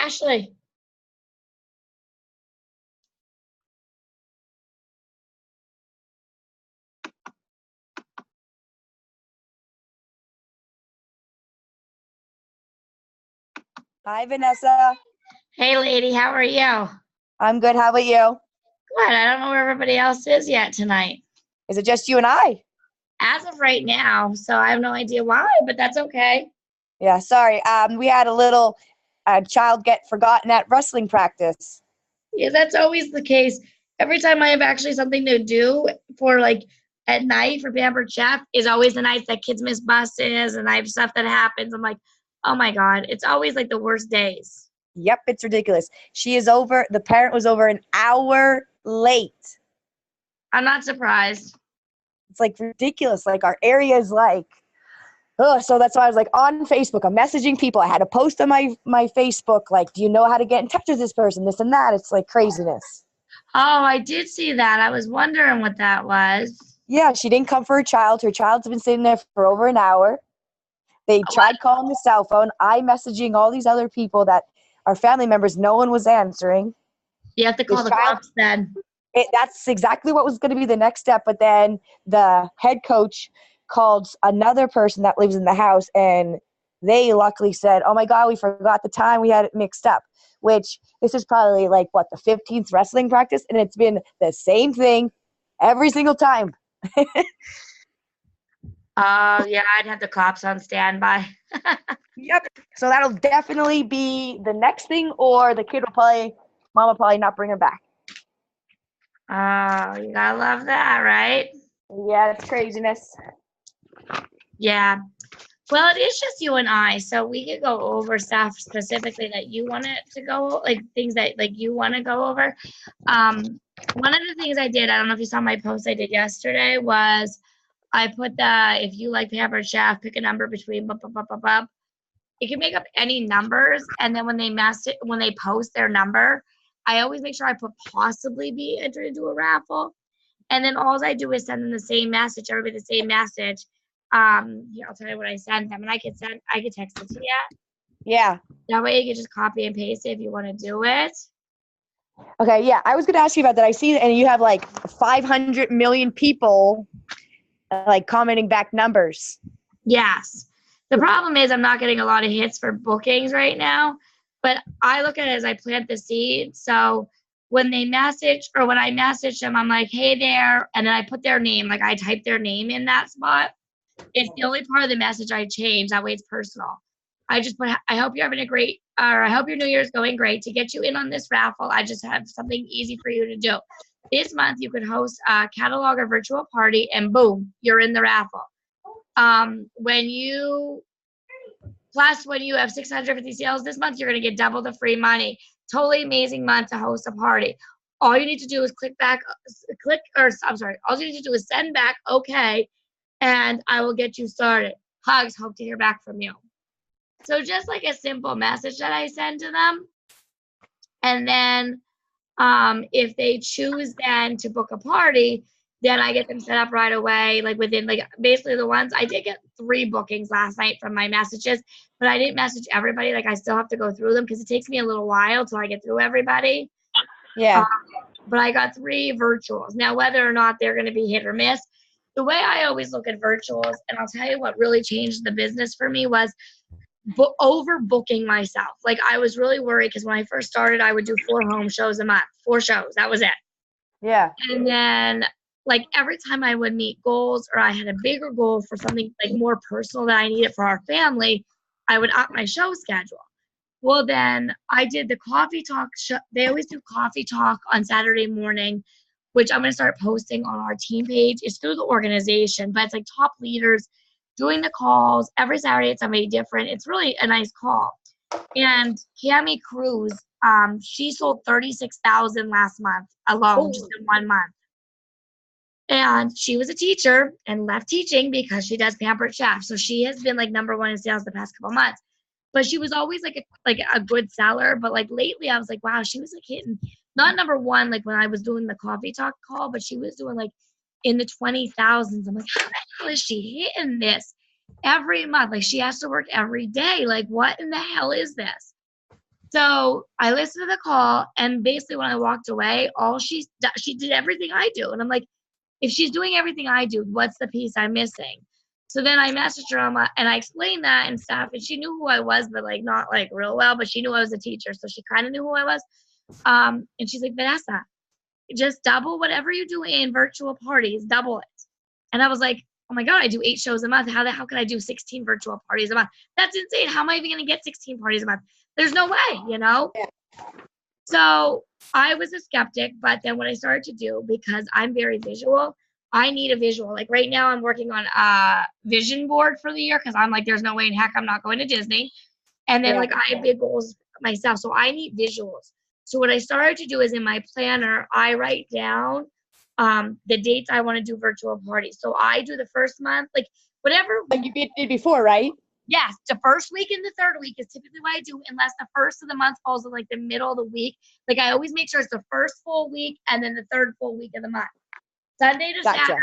Ashley. Hi, Vanessa. Hey, lady, how are you? I'm good. How about you? Good. I don't know where everybody else is yet tonight. Is it just you and I? As of right now, so I have no idea why, but that's okay. Yeah, sorry. We had a little child get forgotten at wrestling practice. Yeah, that's always the case. Every time I have actually something to do for like at night for Pampered Chef is always the nights that kids miss buses and I have stuff that happens. I'm like, oh my God, it's always like the worst days. Yep, it's ridiculous. The parent was over an hour late. I'm not surprised. It's like ridiculous. Like our area is like, so that's why I was like on Facebook. I'm messaging people. I had to post on my Facebook, like, do you know how to get in touch with this person? This and that. It's like craziness. Oh, I did see that. I was wondering what that was. Yeah, she didn't come for her child. Her child's been sitting there for over an hour. They tried calling the cell phone. I messaging all these other people that are family members. No one was answering. You have to call the cops then. That's exactly what was going to be the next step. But then the head coach called another person that lives in the house, and they luckily said, "Oh my God, we forgot the time. We had it mixed up." Which this is probably like what, the 15th wrestling practice, and it's been the same thing every single time. Yeah, I'd have the cops on standby. Yep. So that'll definitely be the next thing, or the kid mom will probably not bring her back. Oh, you gotta love that, right? Yeah, it's craziness. Yeah. Well, it is just you and I, so we could go over stuff specifically that you wanted to go, like things that like you want to go over. One of the things I did, I don't know if you saw my post I did yesterday, was I put if you like Pampered Chef, pick a number between blah, blah, blah, blah, blah. You can make up any numbers, and then when they post their number, I always make sure I put possibly be entered into a raffle. And then all I do is send them the same message, everybody the same message. Here, I'll tell you what I sent them, and I could text it to you. Yeah. That way you can just copy and paste it if you want to do it. Okay, yeah. I was going to ask you about that. I see, and you have like 500 million people like commenting back numbers. Yes. The problem is I'm not getting a lot of hits for bookings right now, but I look at it as I plant the seed. So when I message them, I'm like, hey there, and then I put their name, like I type their name in that spot. It's the only part of the message I change. That way it's personal. I just put, I hope you're having a great, or I hope your New Year's going great. To get you in on this raffle, I just have something easy for you to do. This month, you could host a catalog or virtual party, and boom, you're in the raffle. When you have 650 sales this month, you're going to get double the free money. Totally amazing month to host a party. All you need to do is all you need to do is send back okay, and I will get you started. Hugs, hope to hear back from you. So just like a simple message that I send to them. And then if they choose then to book a party, then I get them set up right away. Like within, like basically the ones, I did get 3 bookings last night from my messages, but I didn't message everybody. Like I still have to go through them because it takes me a little while till I get through everybody. Yeah. But I got 3 virtuals. Now, whether or not they're going to be hit or miss, the way I always look at virtuals, and I'll tell you what really changed the business for me, was overbooking myself. Like I was really worried because when I first started, I would do 4 home shows a month, 4 shows. That was it. Yeah. And then like every time I would meet goals or I had a bigger goal for something like more personal that I needed for our family, I would up my show schedule. Well, then I did the coffee talk show. They always do coffee talk on Saturday morning, which I'm going to start posting on our team page. It's through the organization, but it's like top leaders doing the calls. Every Saturday it's somebody different. It's really a nice call. And Cami Cruz, she sold 36,000 last month alone, just in 1 month. And she was a teacher and left teaching because she does Pampered Chef. So she has been like #1 in sales the past couple months. But she was always like a good seller. But like lately, I was like, wow, she was like hitting not #1 like when I was doing the coffee talk call, but she was doing like in the 20,000s. I'm like, how the hell is she hitting this every month? Like she has to work every day. Like what in the hell is this? So I listened to the call, and basically when I walked away, she did everything I do, and I'm like, if she's doing everything I do, what's the piece I'm missing? So then I messaged her and I explained that and stuff, and she knew who I was, but like not like real well, but she knew I was a teacher, so she kind of knew who I was. And she's like, Vanessa, just double whatever you do in virtual parties, double it. And I was like, oh my God, I do 8 shows a month. How can I do 16 virtual parties a month? That's insane. How am I even going to get 16 parties a month? There's no way, you know? Yeah. So I was a skeptic, but then what I started to do, because I'm very visual, I need a visual. Like right now, I'm working on a vision board for the year because I'm like, there's no way in heck I'm not going to Disney. And then Yeah. like I have big goals myself, so I need visuals. So what I started to do is in my planner, I write down the dates I want to do virtual parties. So I do the first month, like whatever. Like you did before, right? Yes, the first week and the third week is typically what I do, unless the first of the month falls in like the middle of the week. Like I always make sure it's the first full week and then the third full week of the month. Sunday to Gotcha.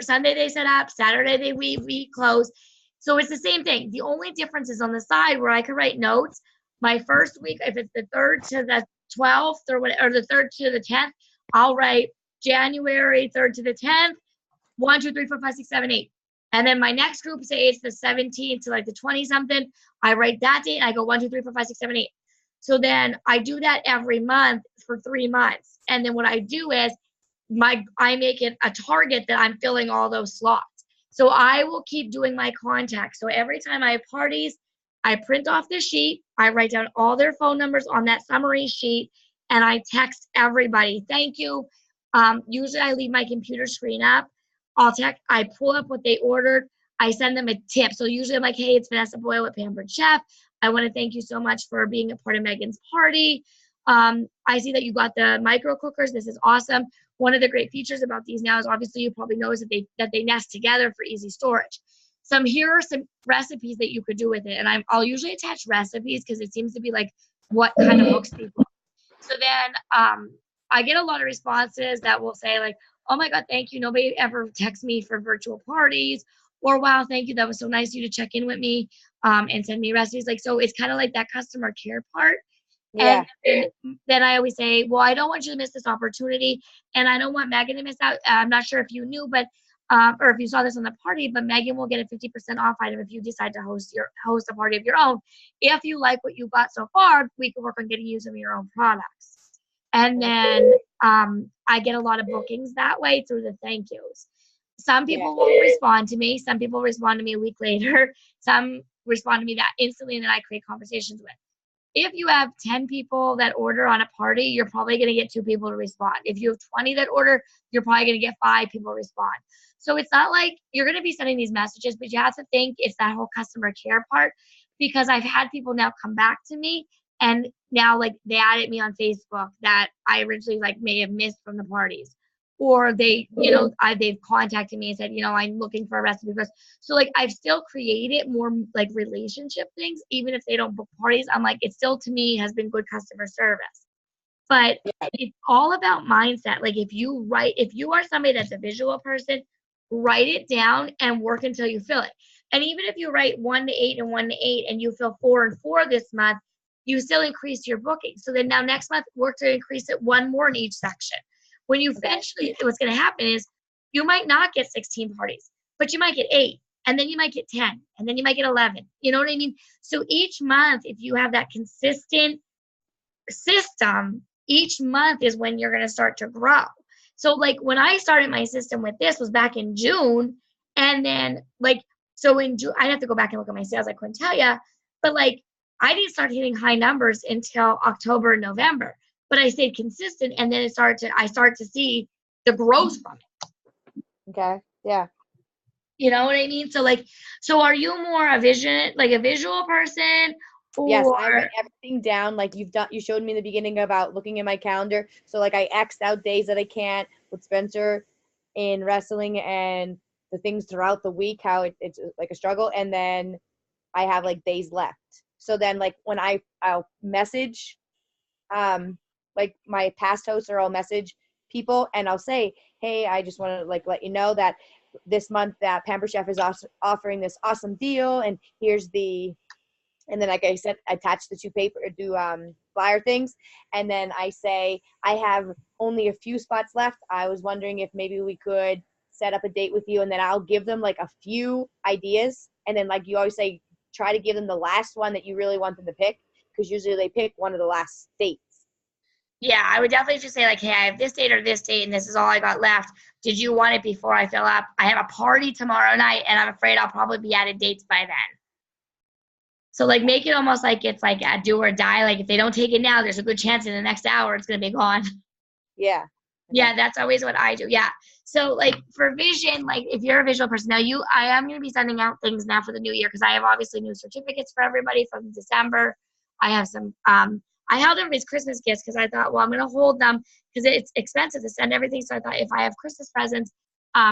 Sunday they set up, Saturday we close. So it's the same thing. The only difference is on the side where I could write notes. My first week, if it's the 3rd to the 12th or whatever, or the 3rd to the 10th, I'll write January 3rd to the 10th, 1, 2, 3, 4, 5, 6, 7, 8. And then my next group, say it's the 17th to like the 20 something, I write that date and I go 1, 2, 3, 4, 5, 6, 7, 8. So then I do that every month for 3 months. And then what I do is I make it a target that I'm filling all those slots. So I will keep doing my contacts. So every time I have parties, I print off the sheet, I write down all their phone numbers on that summary sheet, and I text everybody, thank you. Usually I leave my computer screen up. I pull up what they ordered. I send them a tip. So usually I'm like, hey, it's Vanessa Boyle at Pampered Chef. I want to thank you so much for being a part of Megan's party. I see that you got the micro cookers. This is awesome. One of the great features about these now is obviously you probably know is that they nest together for easy storage. Here are some recipes that you could do with it. And I'll usually attach recipes because it seems to be like what kind of hooks people. So then I get a lot of responses that will say like, oh my God, thank you. Nobody ever texts me for virtual parties. Or wow, thank you. That was so nice of you to check in with me and send me recipes. Like, so it's kind of like that customer care part. Yeah. And then I always say, well, I don't want you to miss this opportunity. And I don't want Megan to miss out. I'm not sure if you knew, but or if you saw this on the party, but Megan will get a 50% off item if you decide to host a party of your own. If you like what you got so far, we can work on getting you some of your own products. And then I get a lot of bookings that way through the thank yous. Some people will respond to me. Some people respond to me a week later. Some respond to me that instantly, and then I create conversations with. If you have 10 people that order on a party, you're probably going to get 2 people to respond. If you have 20 that order, you're probably going to get 5 people to respond. So it's not like you're going to be sending these messages, but you have to think it's that whole customer care part, because I've had people now come back to me and now like they added me on Facebook that I originally like may have missed from the parties. Or they've contacted me and said, I'm looking for a recipe for us. So like I've still created more like relationship things, even if they don't book parties. I'm like, it still to me has been good customer service. But it's all about mindset. Like if you are somebody that's a visual person, write it down and work until you fill it. And even if you write 1 to 8 and 1 to 8 and you fill 4 and 4 this month, you still increase your booking. So then now next month work to increase it 1 more in each section. When you eventually, what's going to happen is you might not get 16 parties, but you might get 8, and then you might get 10, and then you might get 11. You know what I mean? So each month, if you have that consistent system, each month is when you're going to start to grow. So like when I started my system with this was back in June, and then so in June, I'd have to go back and look at my sales. I couldn't tell you, but like I didn't start hitting high numbers until October and November. But I stayed consistent, and then I started to see the growth from it. Okay. Yeah. You know what I mean? So are you more a visual person? Or Yes, I write everything down. Like you showed me in the beginning about looking at my calendar. So like I X'd out days that I can't with Spencer in wrestling and the things throughout the week, how it's like a struggle. And then I have like days left. So then like when I'll message, like my past hosts or I'll message people and I'll say, hey, I just want to like let you know that this month that Pampered Chef is offering this awesome deal, and here's the And then, like I said, attach the two flyer things. And then I say, I have only a few spots left. I was wondering if maybe we could set up a date with you. And then I'll give them like a few ideas. And then, like you always say, try to give them the last one that you really want them to pick, because usually they pick one of the last dates. Yeah, I would definitely just say, like, hey, I have this date or this date, and this is all I got left. Did you want it before I fill up? I have a party tomorrow night, and I'm afraid I'll probably be out of dates by then. So, like, make it almost like it's like a do or die. Like, if they don't take it now, there's a good chance in the next hour it's going to be gone. Yeah. Yeah, that's always what I do. Yeah. So, like, for vision, like, if you're a visual person, now I am going to be sending out things now for the new year, because I have obviously new certificates for everybody from December. I have some, I held everybody's Christmas gifts because I thought, well, I'm going to hold them because it's expensive to send everything. So I thought if I have Christmas presents,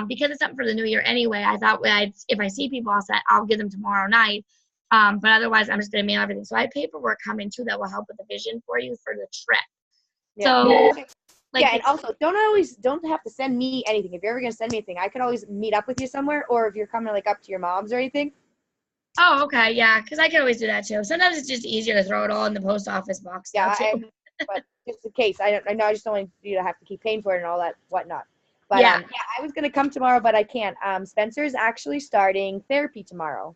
because it's something for the new year anyway, I thought if I see people, I'll give them tomorrow night. But otherwise, I'm just going to mail everything. So I have paperwork coming too that will help with the vision for you for the trip. Yeah. So, like, yeah, and also don't have to send me anything. If you're ever going to send me anything, I could always meet up with you somewhere, or if you're coming like up to your mom's or anything. Oh, okay, yeah, because I can always do that too. Sometimes it's just easier to throw it all in the post office box. Yeah, too. but just in case, I know I just don't want you to have to keep paying for it and all that whatnot. But Yeah. I was gonna come tomorrow, but I can't. Spencer's actually starting therapy tomorrow.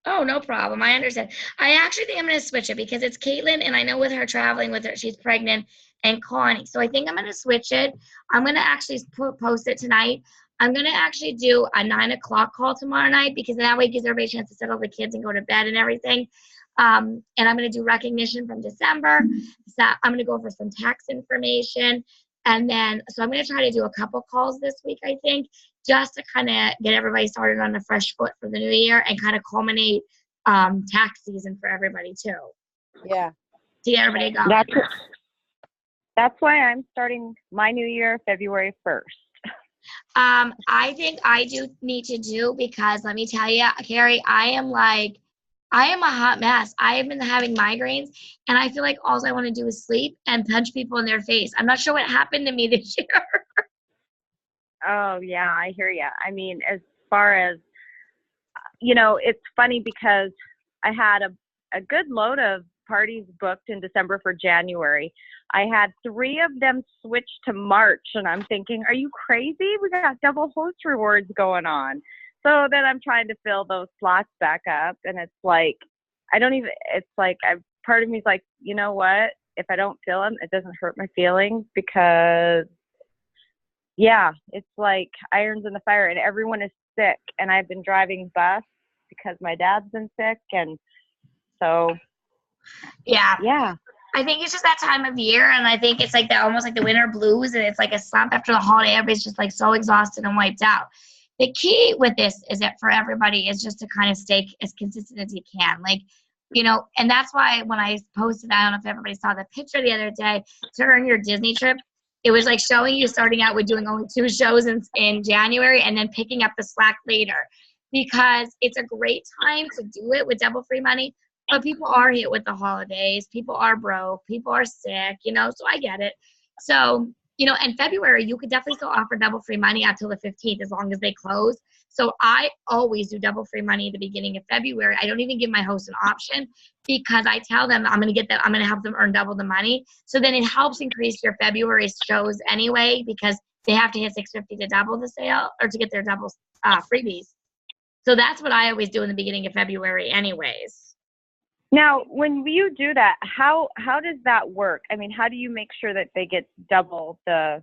Oh, no problem. I understand. I actually think I'm going to switch it because it's Caitlin, and I know with her traveling with her, she's pregnant, and Connie. So I think I'm going to switch it. I'm going to actually post it tonight. I'm going to actually do a 9 o'clock call tomorrow night, because that way it gives everybody a chance to settle the kids and go to bed and everything. And I'm going to do recognition from December. So I'm going to go over some tax information. And then, so I'm going to try to do a couple calls this week, I think, just to kind of get everybody started on a fresh foot for the new year and kind of culminate tax season for everybody too. Yeah. To get everybody going. That's why I'm starting my new year February 1st. I think I do need to do, because let me tell you, Carrie, I am a hot mess. I have been having migraines, and I feel like all I want to do is sleep and punch people in their face. I'm not sure what happened to me this year. Oh, yeah, I hear you. I mean, as far as, it's funny because I had a good load of parties booked in December for January. I had 3 of them switch to March, and I'm thinking, are you crazy? We got double host rewards going on. So then I'm trying to fill those slots back up, and it's like, part of me is like, you know what? If I don't fill them, it doesn't hurt my feelings, because yeah, it's like irons in the fire, and everyone is sick, and I've been driving bus because my dad's been sick, and so yeah. I think it's just that time of year, and I think it's like that, almost like the winter blues, and it's like a slump after the holiday. Everybody's just like so exhausted and wiped out. The key with this is that for everybody is just to kind of stay as consistent as you can. Like, and that's why when I posted, I don't know if everybody saw the picture the other day, to earn your Disney trip, it was like showing you starting out with doing only 2 shows in January and then picking up the slack later, because it's a great time to do it with double free money. But people are hit with the holidays. People are broke. People are sick, so I get it. So, in February, you could definitely still offer double free money until the 15th, as long as they close. So I always do double free money at the beginning of February. I don't even give my host an option, because I tell them I'm going to help them earn double the money. So then it helps increase your February shows anyway, because they have to hit 650 to double the sale, or to get their double freebies. So that's what I always do in the beginning of February anyways. Now, when you do that, how does that work? I mean, how do you make sure that they get double the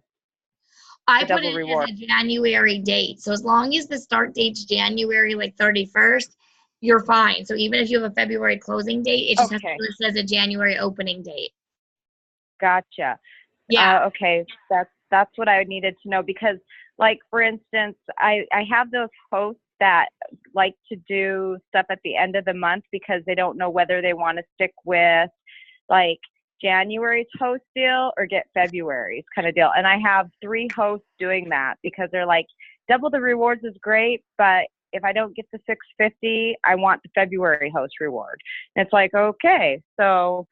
I put it reward? as a January date. So as long as the start date's January 31st, you're fine. So even if you have a February closing date, it just has to be listed as a January opening date. Gotcha. Yeah. Okay. That's what I needed to know, because, like, for instance, I have those hosts that like to do stuff at the end of the month, because they don't know whether they want to stick with like January's host deal or get February's kind of deal. And I have 3 hosts doing that, because they're like, double the rewards is great, but if I don't get the 650, I want the February host reward. And it's like, okay, so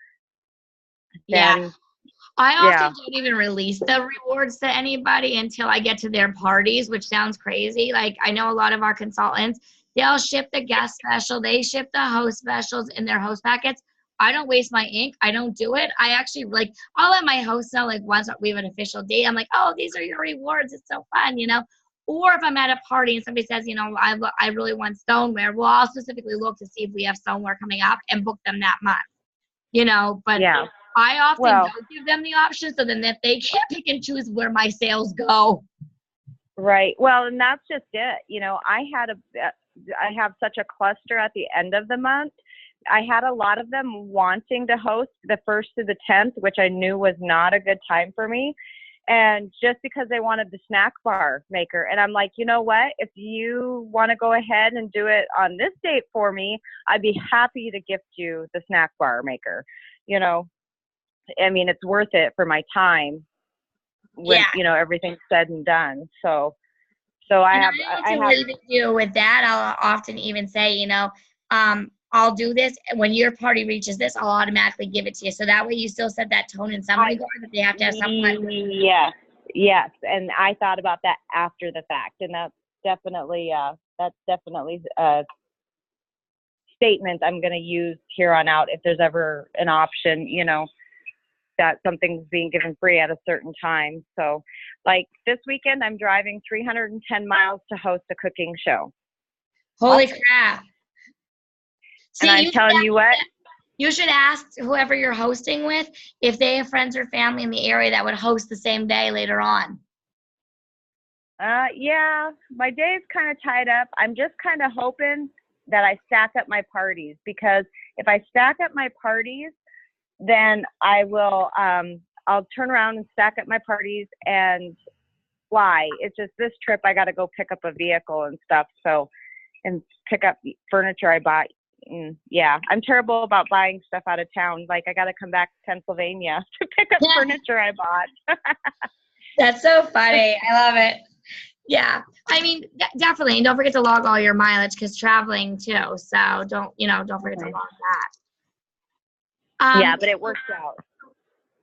then, yeah. I often don't even release the rewards to anybody until I get to their parties, which sounds crazy. Like, I know a lot of our consultants, They'll ship the guest special. They ship the host specials in their host packets. I don't waste my ink. I don't do it. I actually like, I'll let my host know, like, once we have an official date, I'm like, oh, these are your rewards. It's so fun, you know? Or if I'm at a party and somebody says, you know, I really want stoneware, well, I'll specifically look to see if we have stoneware coming up and book them that month, you know? But Yeah. I often Well, don't give them the option, so then that they can't pick and choose where my sales go. right. Well, and that's just it. You know, I have such a cluster at the end of the month. I had a lot of them wanting to host the 1st to the 10th, which I knew was not a good time for me. And just because they wanted the snack bar maker. And I'm like, you know what? If you want to go ahead and do it on this date for me, I'd be happy to gift you the snack bar maker. You know, I mean, it's worth it for my time when, you know, everything's said and done. So I can leave it to you with that. I'll often even say, you know, I'll do this. When your party reaches this, I'll automatically give it to you. So that way you still set that tone in some regard that they have to have something. Yes. And I thought about that after the fact. And that's definitely a statement I'm going to use here on out if there's ever an option, you know, that something's being given free at a certain time. So like this weekend, I'm driving 310 miles to host a cooking show. Holy crap. See, and I'm telling you what, you should ask whoever you're hosting with if they have friends or family in the area that would host the same day later on. Yeah, my day's kind of tied up. I'm just kind of hoping that I stack up my parties, because if I stack up my parties, then I will, I'll turn around and stack up my parties and fly. It's just this trip, I got to go pick up a vehicle and stuff. So, and pick up furniture I bought. Yeah, I'm terrible about buying stuff out of town. Like, I got to come back to Pennsylvania to pick up furniture I bought. That's so funny. I love it. Yeah. I mean, definitely. And don't forget to log all your mileage, because traveling too. So don't forget to log that. Yeah, but it works out.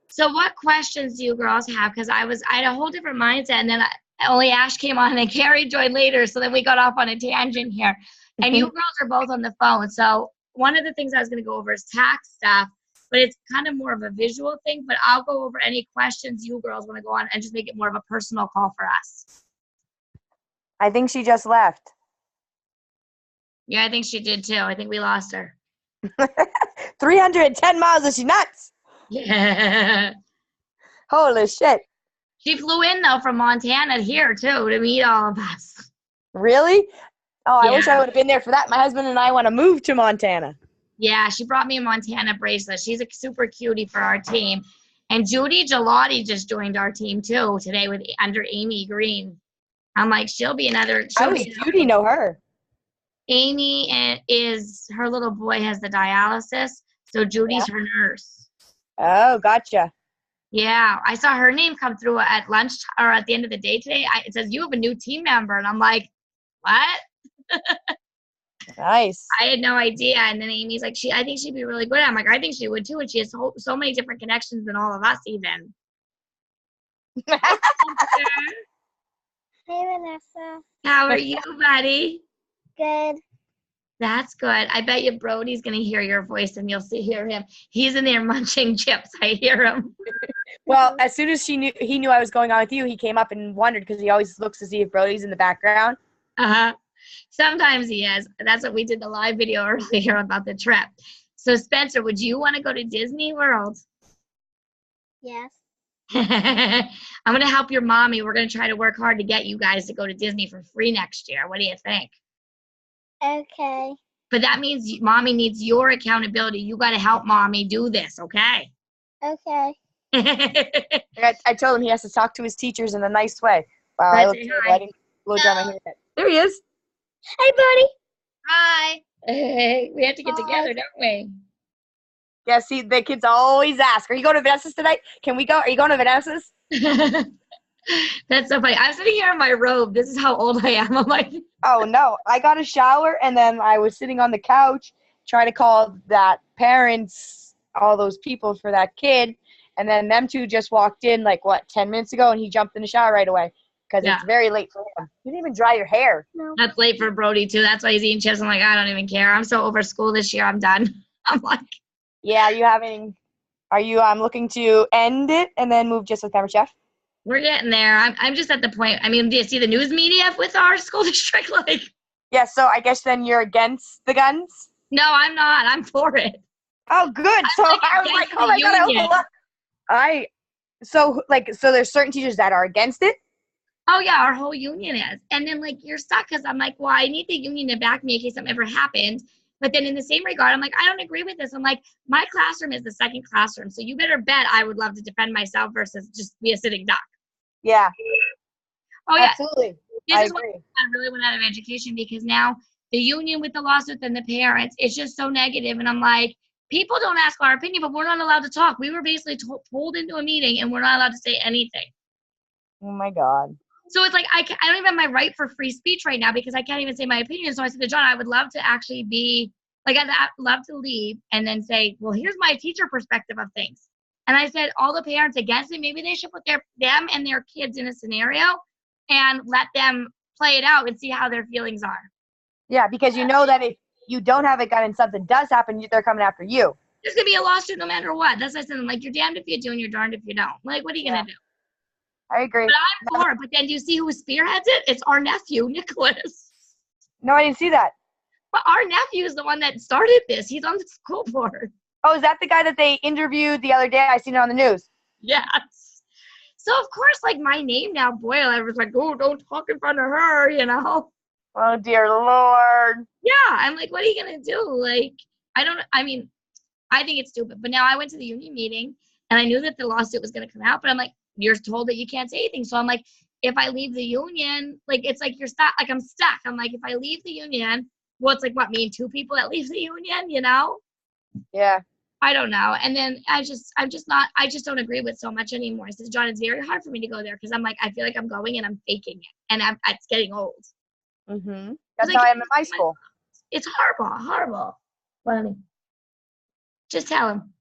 So what questions do you girls have? Because I had a whole different mindset, and then only Ash came on and Carrie joined later. So then we got off on a tangent here. And you girls are both on the phone. So one of the things I was going to go over is tax stuff, but it's kind of more of a visual thing. But I'll go over any questions you girls want to go on and just make it more of a personal call for us. I think she just left. Yeah, I think she did too. I think we lost her. 310 miles, is she nuts? Yeah. Holy shit. She flew in, though, from Montana here, too, to meet all of us. Really? Oh, I wish Yeah. I would have been there for that. My husband and I want to move to Montana. Yeah, she brought me a Montana bracelet. She's a super cutie for our team. And Judy Gelati just joined our team, too, today under Amy Green. I'm like, she'll be another. How does Judy know her? Amy is, her little boy has the dialysis, so Judy's her nurse. Oh, gotcha. Yeah, I saw her name come through at lunch or at the end of the day today. It says, you have a new team member. And I'm like, what? Nice. I had no idea. And then Amy's like, I think she'd be really good. I'm like, I think she would too. And she has so many different connections than all of us even. Hey, Vanessa. How are you, buddy? Good. That's good. I bet you Brody's going to hear your voice and you'll hear him. He's in there munching chips. I hear him. Well, as soon as he knew I was going on with you, he came up and wondered, because he always looks to see if Brody's in the background. Uh-huh. Sometimes he is. That's what we did the live video earlier about the trip. So, Spencer, would you want to go to Disney World? Yes. I'm going to help your mommy. We're going to try to work hard to get you guys to go to Disney for free next year. What do you think? Okay. But that means mommy needs your accountability. You got to help mommy do this, okay? Okay. I told him he has to talk to his teachers in a nice way. Wow, I looked good. I didn't blow dry my hair yet. There he is. Hey, buddy. Hi. Hey, we have to get together, don't we? Yeah, see, the kids always ask, are you going to Vanessa's tonight? Can we go? Are you going to Vanessa's? That's so funny. I'm sitting here in my robe. This is how old I am. I'm like, Oh, no. I got a shower, and then I was sitting on the couch trying to call that parents, all those people for that kid, and then them two just walked in, 10 minutes ago, and he jumped in the shower right away. because Yeah. it's very late for him. You didn't even dry your hair. No. That's late for Brody too. That's why he's eating chips. I'm like, I don't even care. I'm so over school this year. I'm done. I'm like, Yeah, are you looking to end it and then move just with Pepper Chef? we're getting there. I'm just at the point. I mean, do you see the news media with our school district? Like, Yeah, so I guess then you're against the guns? no, I'm not. I'm for it. Oh, good. So like I was like, against oh the my God, I hope union. so there's certain teachers that are against it? Oh yeah, our whole union is. And then like you're stuck because I'm like, well, I need the union to back me in case something ever happened. But then in the same regard, I'm like, I don't agree with this. I'm like, my classroom is the second classroom. So you better bet I would love to defend myself versus just be a sitting duck. Yeah, Oh yeah. absolutely. This I is why agree. I really went out of education because now the union with the lawsuits and the parents, it's just so negative. And I'm like, people don't ask our opinion, but we're not allowed to talk. We were basically pulled into a meeting and we're not allowed to say anything. Oh my God. So it's like I don't even have my right for free speech right now because I can't even say my opinion. So I said to John, I would love to actually be like, I'd love to leave and then say, well, here's my teacher perspective of things. And I said, all the parents against it, maybe they should put them and their kids in a scenario and let them play it out and see how their feelings are. Yeah, because you know that if you don't have a gun and something does happen, they're coming after you. There's gonna be a lawsuit no matter what. That's what I said. I'm like, you're damned if you do and you're darned if you don't. Like, what are you gonna do? I agree. But I'm for it. But then do you see who spearheads it? It's our nephew, Nicholas. No, I didn't see that. But our nephew is the one that started this. He's on the school board. Oh, is that the guy that they interviewed the other day? I seen it on the news. Yes. So of course, like my name now, Boyle, I was like, oh, don't talk in front of her, you know? Oh, dear Lord. Yeah. I'm like, what are you gonna do? Like, I think it's stupid. But now I went to the union meeting and I knew that the lawsuit was gonna come out, but I'm like, you're told that you can't say anything. So I'm like, if I leave the union, like it's like you're stuck, like I'm stuck. I'm like, if I leave the union, well, it's like what, me and two people that leave the union, you know? Yeah. I don't know. And then I just don't agree with so much anymore. I said, John, it's very hard for me to go there because I'm like, I feel like I'm going and I'm faking it. And it's getting old. Mm-hmm. That's Like, how I am in my school. It's horrible. Funny. Just tell him.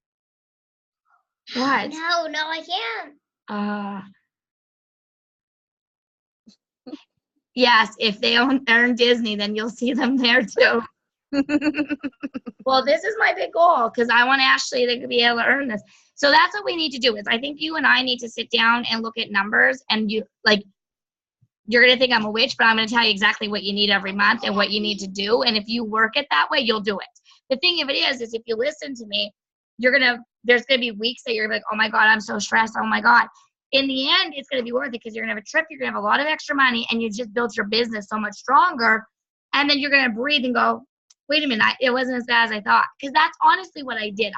What? No, I can't. Yes, if they earn Disney, then you'll see them there too. Well, this is my big goal because I want Ashley to be able to earn this. So that's what we need to do is I think you and I need to sit down and look at numbers and you're going to think I'm a witch, but I'm going to tell you exactly what you need every month and what you need to do. And if you work it that way, you'll do it. The thing of it is if you listen to me, there's going to be weeks that you're like, oh my God, I'm so stressed. Oh my God. In the end, it's going to be worth it because you're going to have a trip. You're going to have a lot of extra money and you just built your business so much stronger. And then you're going to breathe and go, wait a minute, it wasn't as bad as I thought. Because that's honestly what I did.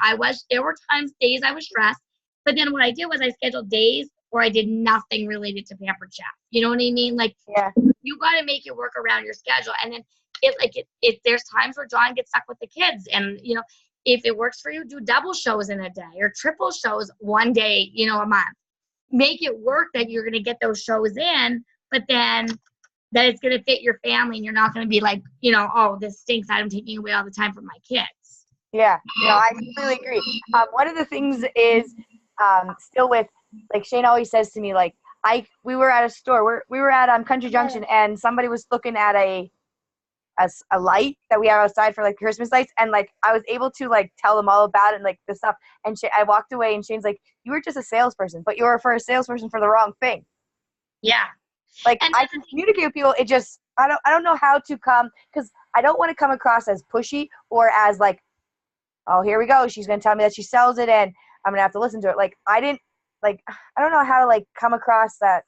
There were days I was stressed, but then what I did was I scheduled days where I did nothing related to Pampered Chef. You know what I mean? Like, Yeah. you got to make it work around your schedule. And then there's times where John gets stuck with the kids. And, you know, if it works for you, do double shows in a day or triple shows one day, you know, a month. Make it work that you're going to get those shows in, but then that it's going to fit your family and you're not going to be like, you know, oh, this stinks. I'm taking away all the time from my kids. Yeah. No, I completely agree. One of the things is still with, like Shane always says to me, like, we were at a store. We were at Country Junction and somebody was looking at a light that we have outside for like Christmas lights, and like I was able to like tell them all about it and like the stuff. And I walked away, and Shane's like, "You were just a salesperson, but you were a salesperson for the wrong thing." Yeah. Like And I can communicate with people. It just I don't know how to come because I don't want to come across as pushy or as like, oh, here we go. She's gonna tell me that she sells it, and I'm gonna have to listen to it. Like I don't know how to like come across that.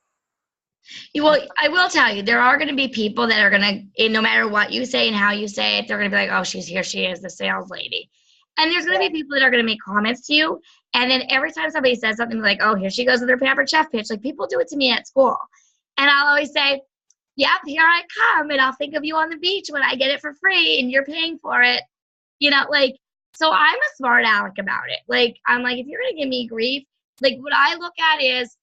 Well, I will tell you, there are going to be people that are going to, no matter what you say and how you say it, they're going to be like, oh, here she is, the sales lady. And there's going to be people that are going to make comments to you. And then every time somebody says something like, oh, here she goes with her Pampered Chef pitch, like people do it to me at school. And I'll always say, yep, here I come. And I'll think of you on the beach when I get it for free and you're paying for it. You know, like, so I'm a smart aleck about it. Like, I'm like, if you're going to give me grief, like what I look at is,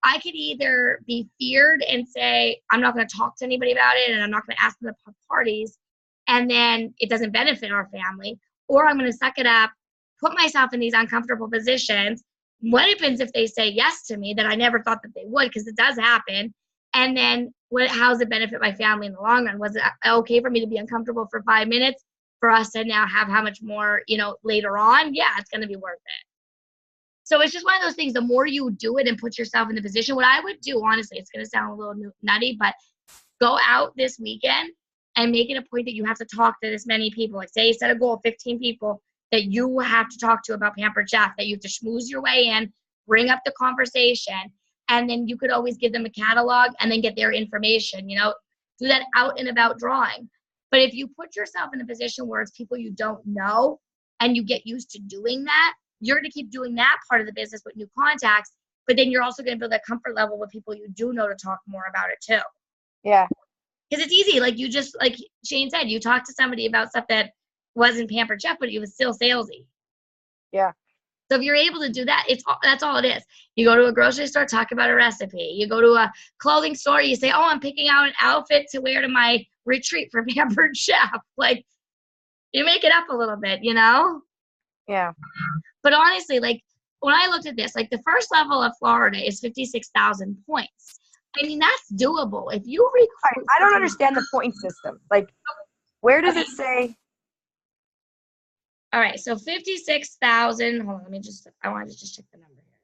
I could either be feared and say, I'm not going to talk to anybody about it and I'm not going to ask them to parties, and then it doesn't benefit our family, or I'm going to suck it up, put myself in these uncomfortable positions. What happens if they say yes to me that I never thought that they would, because it does happen, And then how does it benefit my family in the long run? Was it okay for me to be uncomfortable for 5 minutes for us to now have how much more, later on? Yeah, it's going to be worth it. So it's just one of those things. The more you do it and put yourself in the position, what I would do, honestly, it's going to sound a little nutty, but go out this weekend and make it a point that you have to talk to this many people. Like say you set a goal of 15 people that you have to talk to about Pampered Chef, that you have to schmooze your way in, bring up the conversation, and then you could always give them a catalog and then get their information, do that out and about drawing. But if you put yourself in a position where it's people you don't know and you get used to doing that, you're going to keep doing that part of the business with new contacts, but then you're also going to build that comfort level with people you do know to talk more about it too. Yeah. Because it's easy. Like you just, like Shane said, you talk to somebody about stuff that wasn't Pampered Chef, but it was still salesy. Yeah. So if you're able to do that, that's all it is. You go to a grocery store, talk about a recipe. You go to a clothing store, you say, oh, I'm picking out an outfit to wear to my retreat for Pampered Chef. Like, you make it up a little bit, Yeah. But honestly, like, when I looked at this, like, the first level of Florida is 56,000 points. I mean, that's doable. If you recruit... I don't understand the point system. Like, where does it say... All right, so 56,000. Hold on, I want to just check the number here.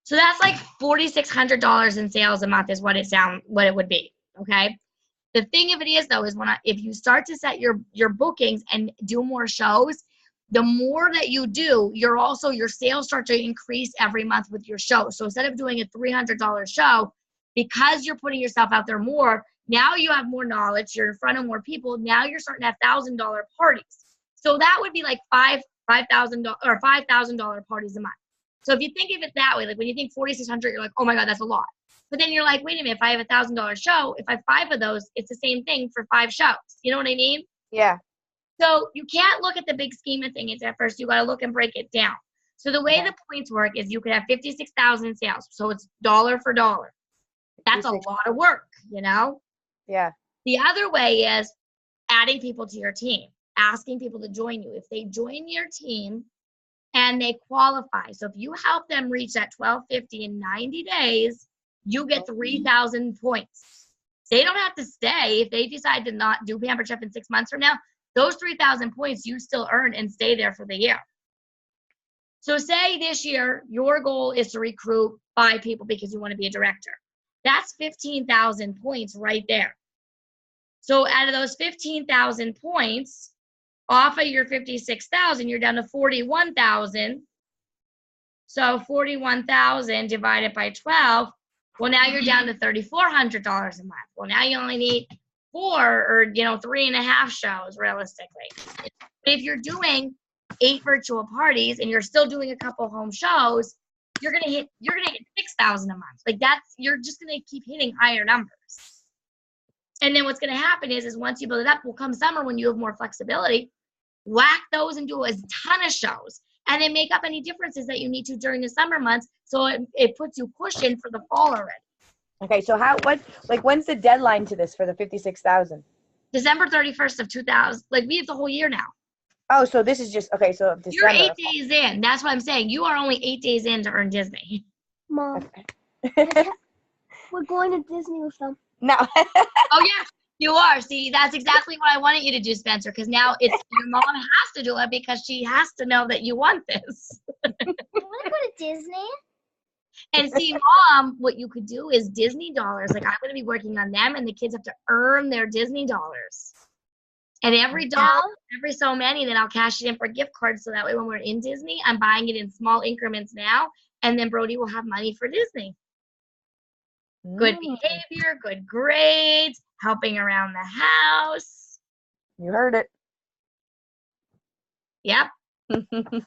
So that's like $4,600 in sales a month is what it would be. Okay. The thing of it is though, is if you start to set your bookings and do more shows, the more that you do, your sales start to increase every month with your show. So instead of doing a $300 show, because you're putting yourself out there more, now you have more knowledge. You're in front of more people. Now you're starting to have $1,000 parties. So that would be like $5,000 or $5,000 parties a month. So if you think of it that way, like when you think 4,600, you're like, oh my God, that's a lot. But then you're like, wait a minute, if I have a $1,000 show, if I have 5 of those, it's the same thing for 5 shows. You know what I mean? Yeah. So you can't look at the big scheme of things at first. You got to look and break it down. So the way the points work is you could have 56,000 in sales. So it's dollar for dollar. That's a lot of work, Yeah. The other way is adding people to your team. Asking people to join you. If they join your team and they qualify, so if you help them reach that 1,250 in 90 days, you get 3,000 points. They don't have to stay. If they decide to not do Pampered Chef in 6 months from now, those 3,000 points you still earn and stay there for the year. So say this year, your goal is to recruit 5 people because you want to be a director. That's 15,000 points right there. So out of those 15,000 points, off of your 56,000, you're down to 41,000. So 41,000 divided by 12. Well, now you're down to $3,400 a month. Well, now you only need 4 or 3.5 shows realistically. But if you're doing 8 virtual parties and you're still doing a couple home shows, you're gonna hit 6,000 a month. Like you're just gonna keep hitting higher numbers. And then what's going to happen is once you build it up, will come summer when you have more flexibility, whack those and do a ton of shows and then make up any differences that you need to during the summer months. So it puts you pushing for the fall already. Okay. So when's the deadline to this for the 56,000? December 31st of 2000. Like we have the whole year now. Oh, so this is just, okay. So December. You're 8 days in. That's what I'm saying. You are only 8 days in to earn Disney. Mom, Okay. we're going to Disney with them. No. Oh yeah, you are. See, that's exactly what I wanted you to do, Spencer, because now it's your mom has to do it because she has to know that you want this. I want to go to Disney. And see, Mom, what you could do is Disney dollars. Like I'm going to be working on them, and the kids have to earn their Disney dollars. And every dollar, every so many, then I'll cash it in for gift cards. So that way, when we're in Disney, I'm buying it in small increments now, and then Brody will have money for Disney. Good behavior, good grades, helping around the house. You heard it. Yep. And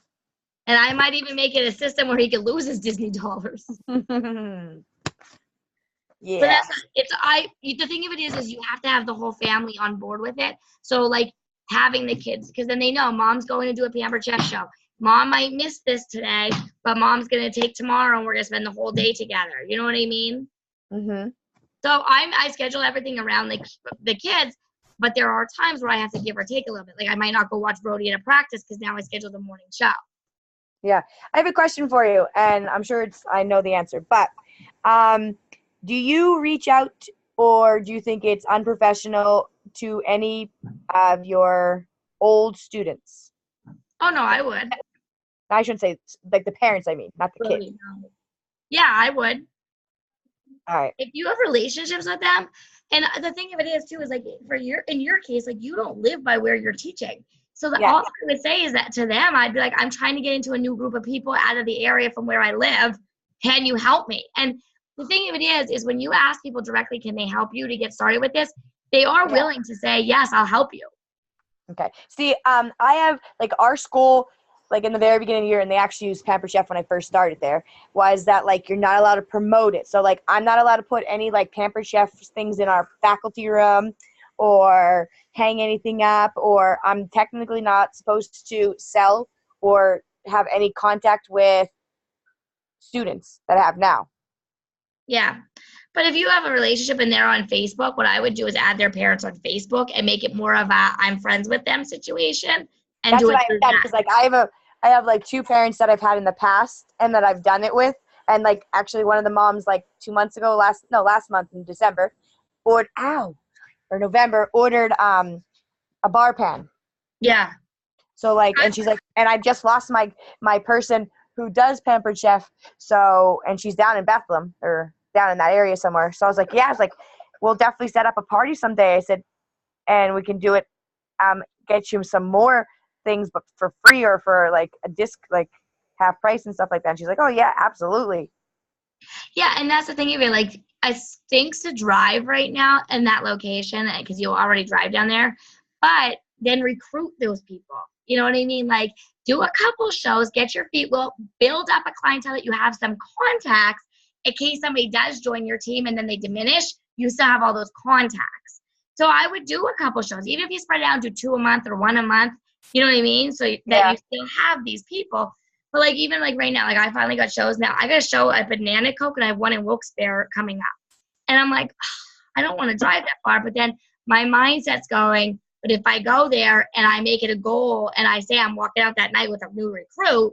I might even make it a system where he can lose his Disney dollars. Yeah. So the thing of it is you have to have the whole family on board with it. So like having the kids, because then they know Mom's going to do a Pampered Chef show. Mom might miss this today, but Mom's going to take tomorrow and we're going to spend the whole day together. You know what I mean? Mm-hmm. So I schedule everything around the kids, but there are times where I have to give or take a little bit. Like I might not go watch Brody at a practice because now I scheduled the morning show. Yeah. I have a question for you, and I'm sure I know the answer, but Do you reach out or do you think it's unprofessional to any of your old students? Oh no, I would. I shouldn't say like the parents, I mean, not the kids. Really, no. Yeah, I would. All right. If you have relationships with them, and the thing of it is too is like in your case, like you don't live by where you're teaching. So Yeah. all I would say is that to them, I'd be like, I'm trying to get into a new group of people out of the area from where I live. Can you help me? And the thing of it is when you ask people directly, can they help you to get started with this? They are Yeah. willing to say, yes, I'll help you. Okay. See, I have like our school, like in the very beginning of the year, and they actually used Pampered Chef when I first started there, was that like you're not allowed to promote it. So like I'm not allowed to put any like Pampered Chef things in our faculty room or hang anything up, or I'm technically not supposed to sell or have any contact with students that I have now. Yeah. But if you have a relationship and they're on Facebook, what I would do is add their parents on Facebook and make it more of a I'm friends with them situation and That's do what it I through have done that. because like I have like two parents that I've had in the past and that I've done it with, and like actually one of the moms like 2 months ago, last month in December, November ordered a bar pan. Yeah. So like, and she's like, and I just lost my person who does Pampered Chef. So, and she's down in Bethlehem or down in that area somewhere. So I was like, yeah, I was like, we'll definitely set up a party someday. I said, and we can do it, get you some more things, but for free or for like a disc, like half price and stuff like that. And she's like, oh yeah, absolutely. Yeah, and that's the thing of it. Like, it stinks to drive right now in that location because you'll already drive down there. But then recruit those people. You know what I mean? Like, do a couple shows, get your feet well, build up a clientele that you have some contacts in case somebody does join your team and then they diminish. You still have all those contacts. So I would do a couple shows, even if you spread it out to 2 a month or 1 a month. You know what I mean? So that you still have these people. But like even like right now, like I finally got shows now. I got a show at Banana Coke and I have one in Wilkes-Barre coming up. And I'm like, I don't want to drive that far. But then my mindset's going, but if I go there and I make it a goal and I say I'm walking out that night with a new recruit,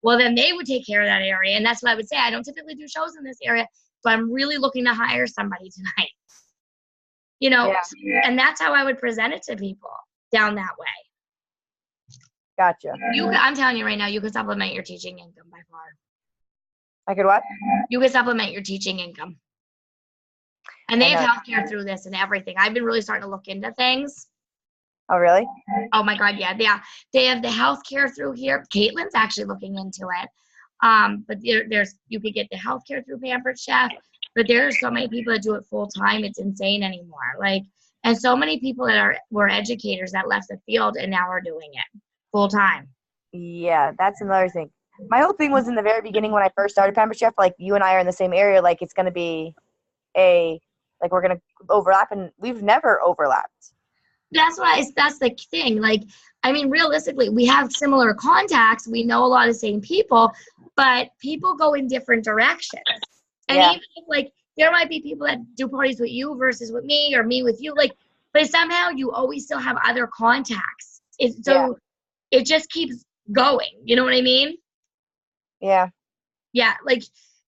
well, then they would take care of that area. And that's what I would say. I don't typically do shows in this area. So I'm really looking to hire somebody tonight. You know, and that's how I would present it to people down that way. Gotcha. I'm telling you right now, you could supplement your teaching income by far. I could what? You could supplement your teaching income. And they have healthcare through this and everything. I've been really starting to look into things. Oh, really? Oh my God, yeah. They have the healthcare through here. Caitlin's actually looking into it. But you could get the healthcare through Pampered Chef. But there's so many people that do it full time. It's insane anymore. Like, and so many people that were educators that left the field and now are doing it full time. Yeah, that's another thing. My whole thing was in the very beginning when I first started Pampered Chef, like you and I are in the same area, like it's going to be we're going to overlap, and we've never overlapped. That's the thing. Like, I mean, realistically, we have similar contacts. We know a lot of the same people, but people go in different directions. And even if, like, there might be people that do parties with you versus with me or me with you, like, but somehow you always still have other contacts. It just keeps going. You know what I mean? Yeah. Yeah. Like,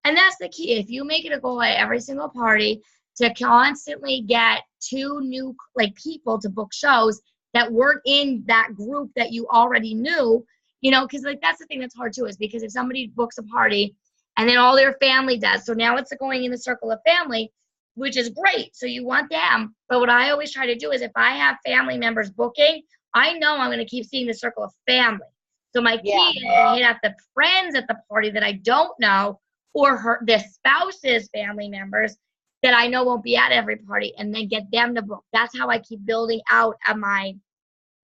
and that's the key. If you make it a goal at every single party to constantly get 2 new like people to book shows that weren't in that group that you already knew, you know, because like that's the thing that's hard too, is because if somebody books a party and then all their family does, so now it's going in the circle of family, which is great. So you want them. But what I always try to do is if I have family members booking, I know I'm going to keep seeing the circle of family. So my key is to hit up the friends at the party that I don't know, or the spouse's family members that I know won't be at every party, and then get them to book. That's how I keep building out my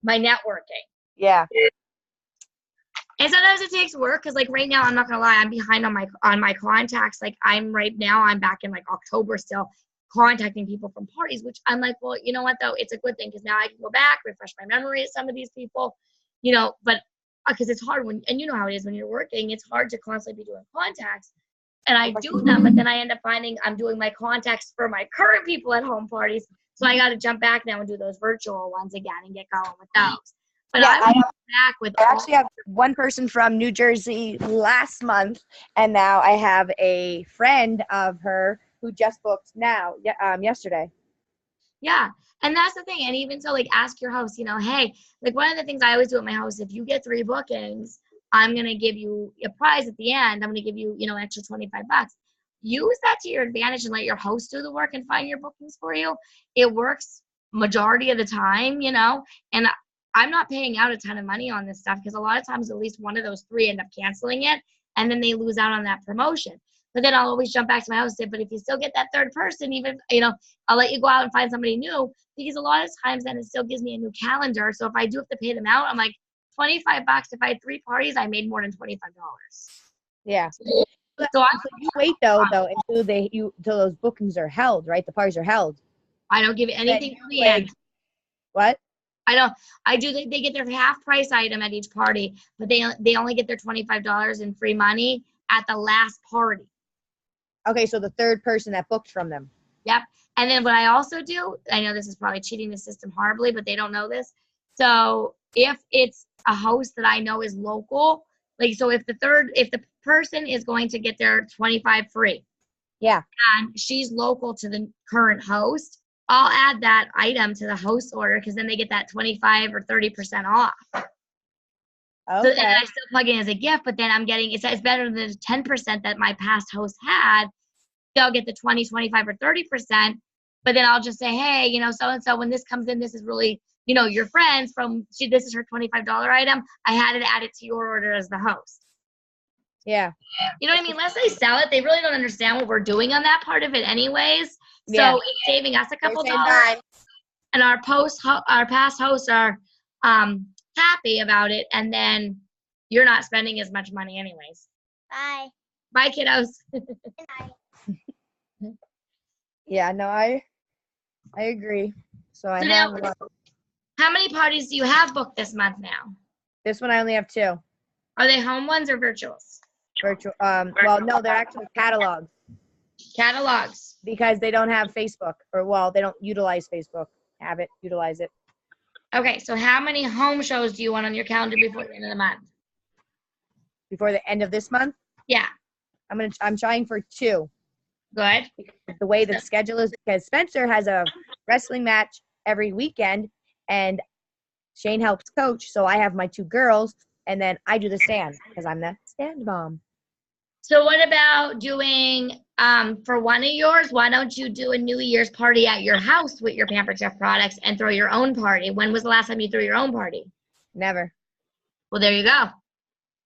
networking. Yeah. And sometimes it takes work because, like, right now, I'm not gonna lie, I'm behind on my contacts. Like, I'm back in like October still contacting people from parties, which I'm like, well, you know what though, it's a good thing because now I can go back, refresh my memory of some of these people, you know. But because it's hard and you know how it is when you're working, it's hard to constantly be doing contacts. And I do them, but then I end up finding I'm doing my contacts for my current people at home parties. So I got to jump back now and do those virtual ones again and get going with those. But I actually have one person from New Jersey last month, and now I have a friend of her who just booked yesterday. Yeah. And that's the thing. And even so, like, ask your host, hey, like, one of the things I always do with my host, if you get 3 bookings, I'm going to give you a prize at the end. I'm going to give you, extra $25. Use that to your advantage and let your host do the work and find your bookings for you. It works majority of the time, and I'm not paying out a ton of money on this stuff because a lot of times at least one of those 3 end up canceling it and then they lose out on that promotion. But then I'll always jump back to my host and say, but if you still get that 3rd person, even, I'll let you go out and find somebody new, because a lot of times then it still gives me a new calendar. So if I do have to pay them out, I'm like, $25. If I had 3 parties, I made more than $25. Yeah. So you wait though until those bookings are held, right? The parties are held. I don't give anything till the end. What? I do. They get their half price item at each party, but they only get their $25 in free money at the last party. Okay, so the 3rd person that booked from them. Yep. And then what I also do, I know this is probably cheating the system horribly, but they don't know this. So if it's a host that I know is local, like, so if the person is going to get their 25 free, yeah, and she's local to the current host, I'll add that item to the host order because then they get that 25 or 30% off. Okay. So then I still plug in as a gift, but then I'm getting, it's better than the 10% that my past host had. They'll get the 20, 25, or 30%. But then I'll just say, hey, so-and-so, when this comes in, this is really, your friends this is her $25 item. I had to add it to your order as the host. Yeah. You know what I mean? Unless they sell it, they really don't understand what we're doing on that part of it anyways. Yeah. So it's saving us a couple dollars. And our past hosts are happy about it. And then you're not spending as much money anyways. Bye. Bye, kiddos. Yeah, no, I agree. So I have a lot. How many parties do you have booked this month now? This one I only have 2. Are they home ones or virtuals? Virtual. Well, no, they're actually catalogs Catalogs. because they don't have Facebook, they don't utilize Facebook. Utilize it. Okay, so how many home shows do you want on your calendar before the end of the month? Before the end of this month? Yeah. I'm trying for 2. Good. The way the schedule is, because Spencer has a wrestling match every weekend and Shane helps coach, so I have my 2 girls and then I do the stand because I'm the stand mom. So what about doing, for one of yours, why don't you do a New Year's party at your house with your Pampered Chef products and throw your own party? When was the last time you threw your own party? Never. Well, there you go.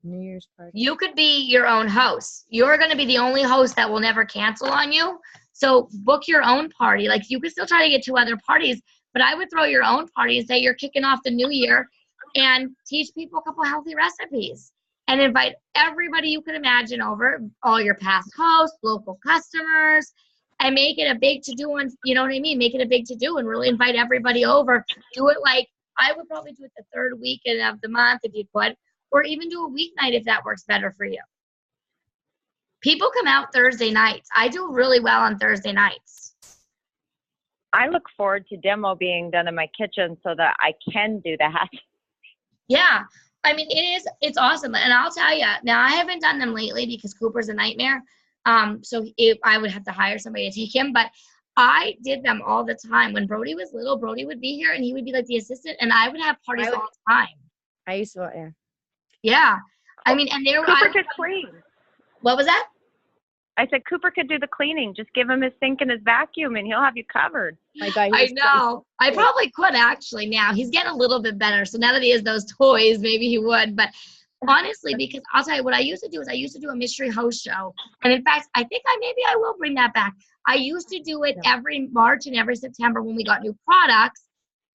New Year's party. You could be your own host. You're going to be the only host that will never cancel on you. So book your own party. Like, you could still try to get 2 other parties, but I would throw your own party and say you're kicking off the new year and teach people a couple healthy recipes and invite everybody you could imagine over, all your past hosts, local customers, and make it a big to-do. And you know what I mean? Make it a big to-do and really invite everybody over. Do it like, I would probably do it the 3rd weekend of the month if you could, or even do a weeknight if that works better for you. People come out Thursday nights. I do really well on Thursday nights. I look forward to demo being done in my kitchen so that I can do that. Yeah. I mean, it's awesome. And I'll tell you, now I haven't done them lately because Cooper's a nightmare. So I would have to hire somebody to teach him, but I did them all the time. When Brody was little, Brody would be here and he would be like the assistant and I would have parties all the time. I used to, yeah. Yeah. I mean, and there Cooper could clean. What was that? I said Cooper could do the cleaning. Just give him his sink and his vacuum and he'll have you covered. My God, I know. I probably could actually now. He's getting a little bit better. So now that he has those toys, maybe he would. But honestly, because I'll tell you what I used to do is I used to do a mystery host show. And in fact, I think maybe I will bring that back. I used to do it every March and every September when we got new products.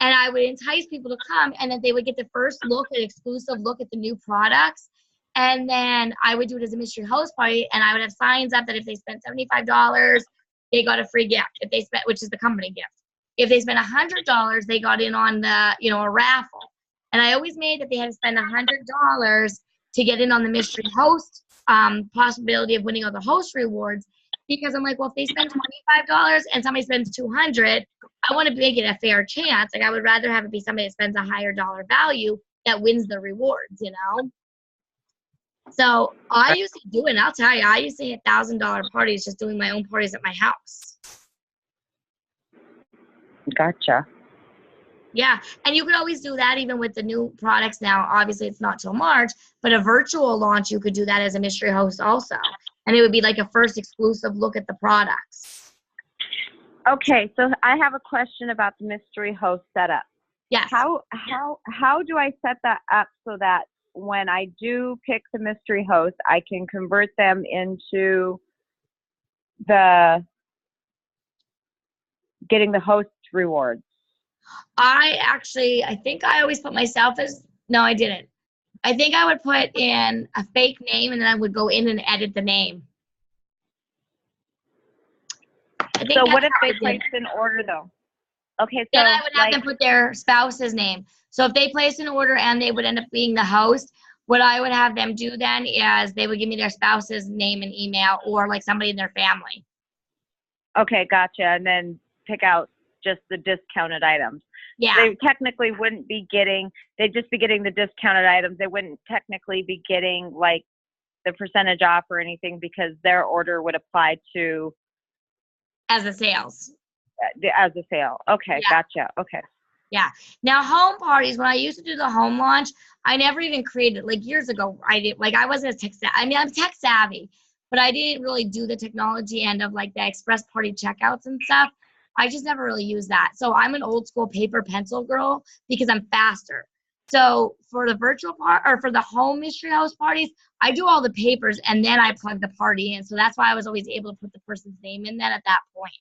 And I would entice people to come and then they would get the first look, an exclusive look at the new products. And then I would do it as a mystery host party and I would have signs up that if they spent $75, they got a free gift. If they spent, which is the company gift. If they spent $100, they got in on the, a raffle. And I always made that they had to spend $100 to get in on the mystery host possibility of winning all the host rewards. Because I'm like, well, if they spend $25 and somebody spends $200, I want to make it a fair chance. Like I would rather have it be somebody that spends a higher dollar value that wins the rewards, So I used to do it, and I'll tell you, I used to hit $1,000 parties just doing my own parties at my house. Gotcha. Yeah, and you could always do that even with the new products now. Obviously, it's not till March, but a virtual launch, you could do that as a mystery host also. And it would be like a first exclusive look at the products. Okay, so I have a question about the mystery host setup. Yes. How do I set that up so that when I do pick the mystery host, I can convert them into getting the host rewards? I think I always put myself as, no, I didn't. I think I would put in a fake name and then I would go in and edit the name. I think So that's what if how I they did place it. an order though? Okay, so Then I would have like, them put their spouse's name. So if they place an order and they would end up being the host, what I would have them do then is they would give me their spouse's name and email, or like somebody in their family. okay, gotcha, and then pick out just the discounted items. Yeah. They technically wouldn't be getting, they'd just be getting the discounted items. They wouldn't technically be getting like the percentage off or anything because their order would apply to As a sales. as a sale. Okay, Yeah. gotcha. Okay. Yeah. Now, home parties, when I used to do the home launch, I never even created, like years ago, I wasn't as tech savvy. I mean, I'm tech savvy, but I didn't really do the technology end of like the express party checkouts and stuff. I just never really used that. So I'm an old school paper pencil girl because I'm faster. So for the virtual part or for the home mystery house parties, I do all the papers and then I plug the party in. So that's why I was always able to put the person's name in then at that point.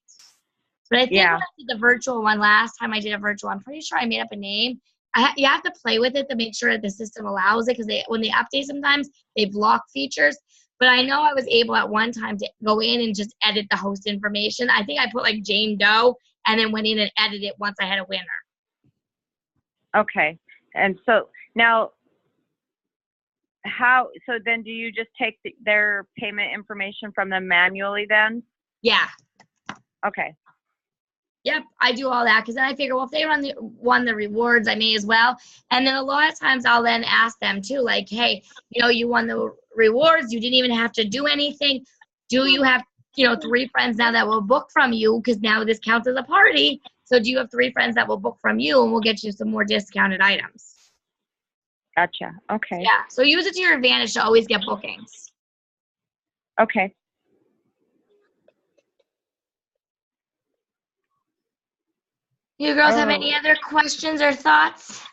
But I think Yeah. when I did the virtual one last time I did a virtual, I'm pretty sure I made up a name. You have to play with it to make sure that the system allows it, because when they update sometimes they block features. But I know I was able at one time to go in and just edit the host information. I think I put like Jane Doe and then went in and edited it once I had a winner. Okay. And so now so then do you just take their payment information from them manually then? Yeah. Okay. Yep, I do all that because then I figure, well, if they won the rewards, I may as well. And then a lot of times I'll then ask them too, like, hey, you won the rewards. You didn't even have to do anything. Do you have, 3 friends now that will book from you? Because now this counts as a party. So do you have 3 friends that will book from you, and we'll get you some more discounted items? Gotcha. Okay. Yeah. So use it to your advantage to always get bookings. Okay. You girls have any other questions or thoughts?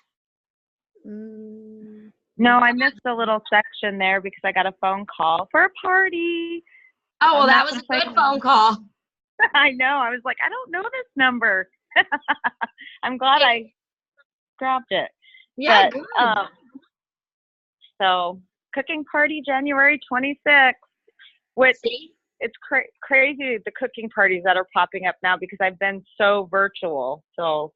No, I missed a little section there because I got a phone call for a party. Oh, well, I'm that not was a gonna good say- phone call. I know. I was like, I don't know this number. I'm glad I grabbed it. Yeah, But, good. So cooking party January 26th, which See? it's crazy the cooking parties that are popping up now because I've been so virtual. So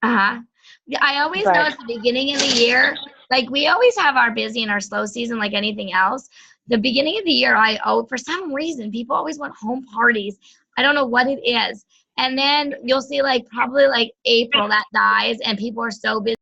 Uh-huh. Yeah, I always But- know at the beginning of the year, like we always have our busy and our slow season like anything else. The beginning of the year, for some reason, people always want home parties. I don't know what it is. And then you'll see like probably like April that dies and people are so busy